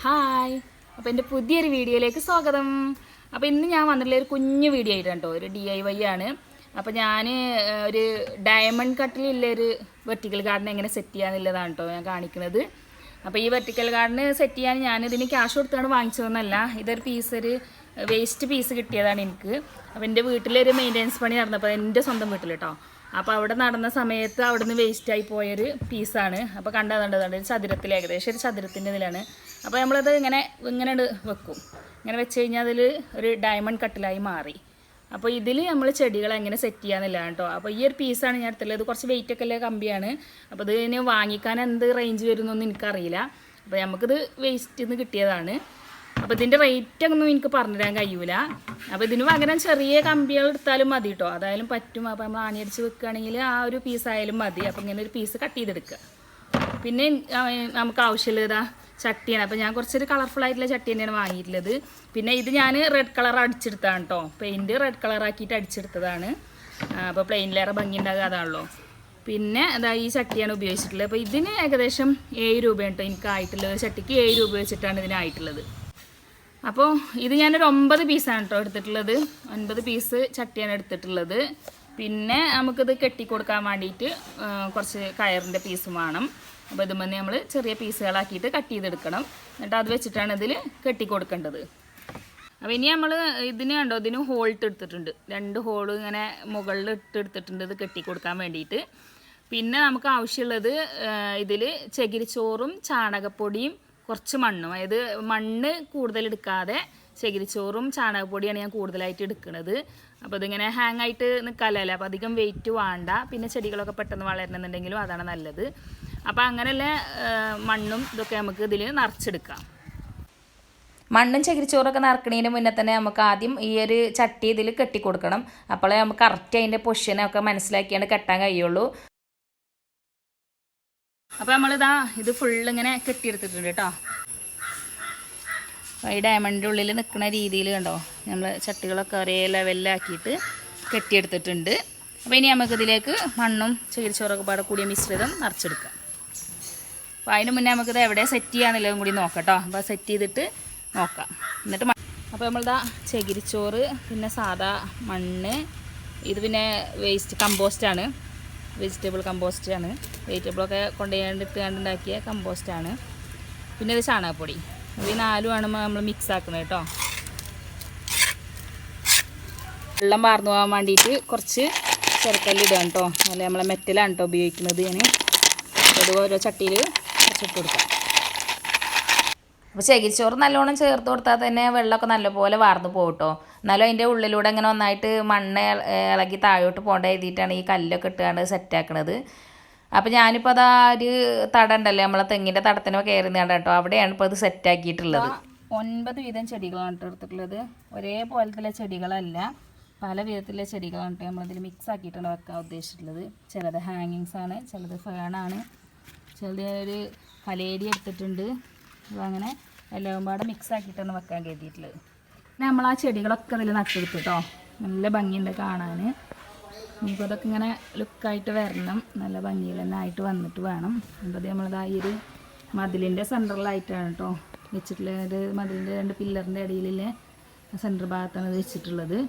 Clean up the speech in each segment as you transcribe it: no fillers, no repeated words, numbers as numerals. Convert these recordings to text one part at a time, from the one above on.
Hi, അപ്പോൾ എൻ്റെ പുതിയൊരു വീഡിയോയിലേക്ക് സ്വാഗതം. അപ്പോൾ ഇന്ന് ഞാൻ വന്നിട്ടുള്ള ഒരു കുഞ്ഞു വീഡിയോ ആയിട്ട് കേട്ടോ, ഒരു DIY ആണ്. അപ്പോൾ ഞാൻ ഒരു ഡയമണ്ട് കട്ടിലുള്ളൊരു വെർട്ടിക്കൽ ഗാർഡൻ എങ്ങനെ സെറ്റ് ചെയ്യാന്നുള്ളതാണ് കേട്ടോ ഞാൻ കാണിക്കുന്നത്. അപ്പോൾ ഈ വെർട്ടിക്കൽ ഗാർഡൻ സെറ്റ് ചെയ്യാൻ ഞാനിതിന് ക്യാഷ് കൊടുത്താണ് വാങ്ങിച്ചതെന്നല്ല, ഇതൊരു ഒരു വേസ്റ്റ് പീസ് കിട്ടിയതാണ് എനിക്ക്. അപ്പോൾ എൻ്റെ വീട്ടിലൊരു മെയിൻ്റെനൻസ് പണി നടന്നപ്പോൾ എൻ്റെ സ്വന്തം വീട്ടിൽ കേട്ടോ, അപ്പോൾ അവിടെ നടന്ന സമയത്ത് അവിടെ നിന്ന് വേസ്റ്റായി പോയൊരു പീസാണ്. അപ്പോൾ കണ്ടതുണ്ട് ചതുരത്തിൽ, ഏകദേശം ഒരു ചതുരത്തിൻ്റെ ഇതിലാണ്. അപ്പോൾ നമ്മളത് ഇങ്ങനെ വെക്കും. ഇങ്ങനെ വെച്ച് കഴിഞ്ഞാൽ അതിൽ ഒരു ഡയമണ്ട് കട്ടിലായി മാറി. അപ്പോൾ ഇതിൽ നമ്മൾ ചെടികൾ എങ്ങനെ സെറ്റ് ചെയ്യാന്നില്ല കേട്ടോ. അപ്പോൾ ഈ ഒരു പീസാണ് ഞാൻ എടുത്തുള്ളത്. ഇത് കുറച്ച് വെയിറ്റൊക്കെ ഉള്ള കമ്പിയാണ്. അപ്പോൾ ഇതിന് വാങ്ങിക്കാൻ എന്ത് റേഞ്ച് വരുന്നൊന്നും എനിക്കറിയില്ല. അപ്പോൾ നമുക്കിത് വേസ്റ്റിൽ നിന്ന് കിട്ടിയതാണ്. അപ്പോൾ ഇതിൻ്റെ റേറ്റ് ഒന്നും എനിക്ക് പറഞ്ഞുതരാൻ കഴിയൂല. അപ്പോൾ ഇതിന് പകരം ചെറിയ കമ്പികൾ എടുത്താലും മതി കേട്ടോ, അതായാലും പറ്റും. അപ്പോൾ നമ്മൾ ആണിയടിച്ച് വെക്കുകയാണെങ്കിൽ ആ ഒരു പീസായാലും മതി. അപ്പോൾ ഇങ്ങനെ ഒരു പീസ് കട്ട് ചെയ്തെടുക്കുക. പിന്നെ നമുക്ക് ആവശ്യമുള്ളതാ ചട്ടിയാണ്. അപ്പോൾ ഞാൻ കുറച്ചൊരു കളർഫുൾ ആയിട്ടുള്ള ചട്ടി തന്നെയാണ് വാങ്ങിയിട്ടുള്ളത്. പിന്നെ ഇത് ഞാൻ റെഡ് കളർ അടിച്ചെടുത്താണ് കേട്ടോ, പെയിൻറ്റ് റെഡ് കളറാക്കിയിട്ട് അടിച്ചെടുത്തതാണ്. അപ്പോൾ പ്ലെയിനിലേറെ ഭംഗി ഉണ്ടാകുക അതാണല്ലോ. പിന്നെ അതാ ഈ ചട്ടിയാണ് ഉപയോഗിച്ചിട്ടുള്ളത്. അപ്പോൾ ഇതിന് ഏകദേശം 7 രൂപയാണ് കേട്ടോ എനിക്കായിട്ടുള്ളത്. ചട്ടിക്ക് 7 രൂപ വെച്ചിട്ടാണ് ഇതിനായിട്ടുള്ളത്. അപ്പോൾ ഇത് ഞാനൊരു 9 പീസാണ് കേട്ടോ എടുത്തിട്ടുള്ളത്. 9 പീസ് ചട്ടിയാണ് എടുത്തിട്ടുള്ളത്. പിന്നെ നമുക്കിത് കെട്ടിക്കൊടുക്കാൻ വേണ്ടിയിട്ട് കുറച്ച് കയറിൻ്റെ പീസും വേണം. അപ്പോൾ ഇതുമ്പോൾ നമ്മൾ ചെറിയ പീസുകളാക്കിയിട്ട് കട്ട് ചെയ്തെടുക്കണം. എന്നിട്ട് അത് വെച്ചിട്ടാണ് ഇതിൽ കെട്ടിക്കൊടുക്കേണ്ടത്. അപ്പോൾ ഇനി നമ്മൾ ഇതിന് കണ്ടോ, ഇതിന് ഹോൾട്ട് എടുത്തിട്ടുണ്ട്. 2 ഹോള് ഇങ്ങനെ മുകളിൽ എടുത്തിട്ടുണ്ട് ഇത് കെട്ടിക്കൊടുക്കാൻ വേണ്ടിയിട്ട്. പിന്നെ നമുക്ക് ആവശ്യമുള്ളത് ഇതിൽ ചകിരിച്ചോറും ചാണകപ്പൊടിയും കുറച്ച് മണ്ണും, അതായത് മണ്ണ് കൂടുതൽ എടുക്കാതെ ചകിരിച്ചോറും ചാണകപ്പൊടിയാണ് ഞാൻ കൂടുതലായിട്ട് എടുക്കുന്നത്. അപ്പോൾ ഇതിങ്ങനെ ഹാങ് ആയിട്ട് നിൽക്കാമല്ലേ, അപ്പോൾ അധികം വെയിറ്റ് വേണ്ട. പിന്നെ ചെടികളൊക്കെ പെട്ടെന്ന് വളരണമെന്നുണ്ടെങ്കിലും അതാണ് നല്ലത്. അപ്പോൾ അങ്ങനെയുള്ള മണ്ണും ഇതൊക്കെ നമുക്ക് ഇതിൽ നിറച്ചെടുക്കാം. മണ്ണും ചകിരിച്ചോറൊക്കെ നിറക്കണതിന് മുന്നേ തന്നെ നമുക്ക് ആദ്യം ഈ ഒരു ചട്ടി ഇതിൽ കെട്ടിക്കൊടുക്കണം. അപ്പോഴേ നമുക്ക് കറക്റ്റ് അതിൻ്റെ പൊസിഷനൊക്കെ മനസ്സിലാക്കിയാണ് കെട്ടാൻ കഴിയുള്ളൂ. അപ്പോൾ നമ്മളിതാ ഇത് ഫുള്ളിങ്ങനെ കെട്ടിയെടുത്തിട്ടുണ്ട് കേട്ടോ. ഈ ഡയമണ്ടിൻ്റെ ഉള്ളിൽ നിൽക്കുന്ന രീതിയിൽ കണ്ടോ, നമ്മൾ ചട്ടികളൊക്കെ ഒരേ ലെവലിലാക്കിയിട്ട് കെട്ടിയെടുത്തിട്ടുണ്ട്. അപ്പോൾ ഇനി നമുക്കിതിലേക്ക് മണ്ണും ചകിരിച്ചോറൊക്കെ പാടെ കൂടിയ മിശ്രിതം നിറച്ചെടുക്കാം. അപ്പോൾ അതിന് മുന്നേ നമുക്കിത് എവിടെ സെറ്റ് ചെയ്യാന്നുള്ളതും കൂടി നോക്കാം കേട്ടോ. അപ്പോൾ സെറ്റ് ചെയ്തിട്ട് നോക്കാം. എന്നിട്ട് അപ്പോൾ നമ്മളിതാ ചകിരിച്ചോറ്, പിന്നെ സാധാ മണ്ണ്, ഇത് പിന്നെ വേസ്റ്റ് കമ്പോസ്റ്റാണ്, വെജിറ്റബിൾ കമ്പോസ്റ്റാണ്, വെജിറ്റബിളൊക്കെ കൊണ്ടുപോയിട്ടാണ്ടുണ്ടാക്കിയ കമ്പോസ്റ്റാണ്. പിന്നെ ഇത് ചാണകപ്പൊടി. അപ്പോൾ ഈ 4 നമ്മൾ മിക്സ് ആക്കുന്നത് കേട്ടോ. വെള്ളം വാർന്നു പോകാൻ വേണ്ടിയിട്ട് കുറച്ച് ചെറുക്കല്ലിടുക കേട്ടോ. അല്ല നമ്മളെ മെറ്റലാണ് കേട്ടോ ഉപയോഗിക്കുന്നത് ഞാൻ. അത് ഓരോ ചട്ടിയിൽ കുറച്ചിട്ട് കൊടുക്കാം. അപ്പോൾ ചകിരിച്ചോറ് നല്ലോണം ചേർത്ത് കൊടുത്താൽ തന്നെ വെള്ളമൊക്കെ നല്ലപോലെ വാർന്നു പോകും കേട്ടോ. എന്നാലും അതിൻ്റെ ഉള്ളിലൂടെ ഇങ്ങനെ ഒന്നായിട്ട് മണ്ണ് ഇളകി താഴോട്ട് പോകേണ്ട എഴുതിയിട്ടാണ് ഈ കല്ലൊക്കെ ഇട്ടാണ്ട് സെറ്റാക്കണത്. അപ്പോൾ ഞാനിപ്പോൾ അതാ ഒരു തടം ഉണ്ടല്ലോ, നമ്മളെ തെങ്ങിൻ്റെ തടത്തിനൊക്കെ കയറുന്നതാണ് കേട്ടോ, അവിടെയാണ് ഇപ്പോൾ ഇത് സെറ്റാക്കിയിട്ടുള്ളത്. 9 വീതം ചെടികളാണ് കേട്ടോ എടുത്തിട്ടുള്ളത്. ഒരേപോലത്തെ ചെടികളല്ല, പല വിധത്തിലുള്ള ചെടികളാണ് കേട്ടോ നമ്മളിതിൽ മിക്സ് ആക്കിയിട്ടാണ് വെക്കാൻ ഉദ്ദേശിച്ചിട്ടുള്ളത്. ചിലത് ഹാങ്ങിങ്സ് ആണ്, ചിലത് ഫേണാണ്, ചിലത് ഒരു കലേരി എടുത്തിട്ടുണ്ട്. അപ്പോൾ അങ്ങനെ എല്ലാം പാടെ മിക്സ് ആക്കിയിട്ടാണ് വെക്കാൻ കരുതിയിട്ടുള്ളത്. പിന്നെ നമ്മൾ ആ ചെടികളൊക്കെ അതിൽ നട്ടെടുത്തു കേട്ടോ. നല്ല ഭംഗിയുണ്ട് കാണാൻ. ഇനിയിപ്പോൾ അതൊക്കെ ഇങ്ങനെ ലുക്കായിട്ട് വരണം, നല്ല ഭംഗിയിൽ തന്നെ ആയിട്ട് വന്നിട്ട് വേണം. അപ്പോൾ നമ്മളത് ഈ ഒരു മതിലിൻ്റെ സെൻറ്ററിലായിട്ടാണ് കേട്ടോ വെച്ചിട്ടുള്ളത്. മതിലിൻ്റെ 2 പില്ലറിൻ്റെ ഇടയിലെ സെൻറ്റർ ഭാഗത്താണ് ഇത് വെച്ചിട്ടുള്ളത്.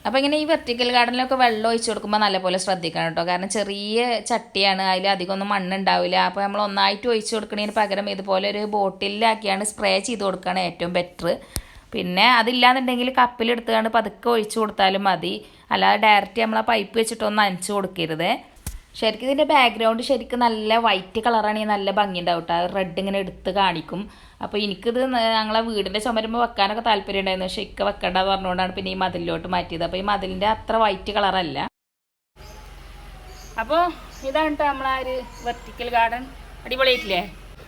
അപ്പോൾ ഇങ്ങനെ ഈ വെർട്ടിക്കൽ ഗാർഡനിലൊക്കെ വെള്ളം ഒഴിച്ച് കൊടുക്കുമ്പോൾ നല്ലപോലെ ശ്രദ്ധിക്കണം കേട്ടോ. കാരണം ചെറിയ ചട്ടിയാണ്, അതിൽ അധികമൊന്നും മണ്ണുണ്ടാവില്ല. അപ്പോൾ നമ്മൾ ഒന്നായിട്ട് ഒഴിച്ച് കൊടുക്കുന്നതിന് പകരം ഇതുപോലെ ഒരു ബോട്ടിലാക്കിയാണ് സ്പ്രേ ചെയ്ത് കൊടുക്കുകയാണ് ഏറ്റവും ബെറ്റർ. പിന്നെ അതില്ലാന്നുണ്ടെങ്കിൽ കപ്പിലെടുത്തുകൊണ്ട് പതുക്കെ ഒഴിച്ച് കൊടുത്താലും മതി. അല്ലാതെ ഡയറക്റ്റ് നമ്മൾ ആ പൈപ്പ് വെച്ചിട്ടൊന്നും നനച്ച് കൊടുക്കരുത്. ശരിക്കും ഇതിൻ്റെ ബാക്ക്ഗ്രൗണ്ട് ശരിക്കും നല്ല വൈറ്റ് കളറാണെങ്കിൽ നല്ല ഭംഗി ഉണ്ടാവും കേട്ടോ. റെഡ് ഇങ്ങനെ എടുത്ത് കാണിക്കും. അപ്പോൾ എനിക്കിത് ഞങ്ങളെ വീടിൻ്റെ ചുമരുമ്പോൾ വെക്കാനൊക്കെ താല്പര്യം ഉണ്ടായിരുന്നു, പക്ഷേ ഇക്ക വെക്കേണ്ടത് പറഞ്ഞുകൊണ്ടാണ് പിന്നെ ഈ മതിലിലോട്ട് മാറ്റിയത്. അപ്പോൾ ഈ മതിലിൻ്റെ അത്ര വൈറ്റ് കളറല്ല. അപ്പോൾ ഇതാണ് കേട്ടോ നമ്മളാ ഒരു വെർട്ടിക്കൽ ഗാർഡൻ. അടിപൊളിയായിട്ടില്ലേ?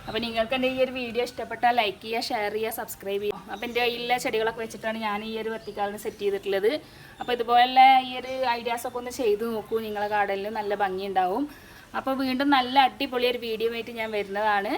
അപ്പോൾ നിങ്ങൾക്ക് എൻ്റെ ഈ ഒരു വീഡിയോ ഇഷ്ടപ്പെട്ടാൽ ലൈക്ക് ചെയ്യുക, ഷെയർ ചെയ്യുക, സബ്സ്ക്രൈബ് ചെയ്യുക. അപ്പോൾ എൻ്റെ കയ്യിലെ ചെടികളൊക്കെ വെച്ചിട്ടാണ് ഞാൻ ഈ ഒരു വെർട്ടിക്കൽ ഗാർഡൻ സെറ്റ് ചെയ്തിട്ടുള്ളത്. അപ്പോൾ ഇതുപോലെ ഈ ഒരു ഐഡിയാസൊക്കെ ഒന്ന് ചെയ്ത് നോക്കൂ, നിങ്ങളെ ഗാർഡനിൽ നല്ല ഭംഗി ഉണ്ടാവും. അപ്പോൾ വീണ്ടും നല്ല അടിപൊളിയൊരു വീഡിയോ ആയിട്ട് ഞാൻ വരുന്നതാണ്.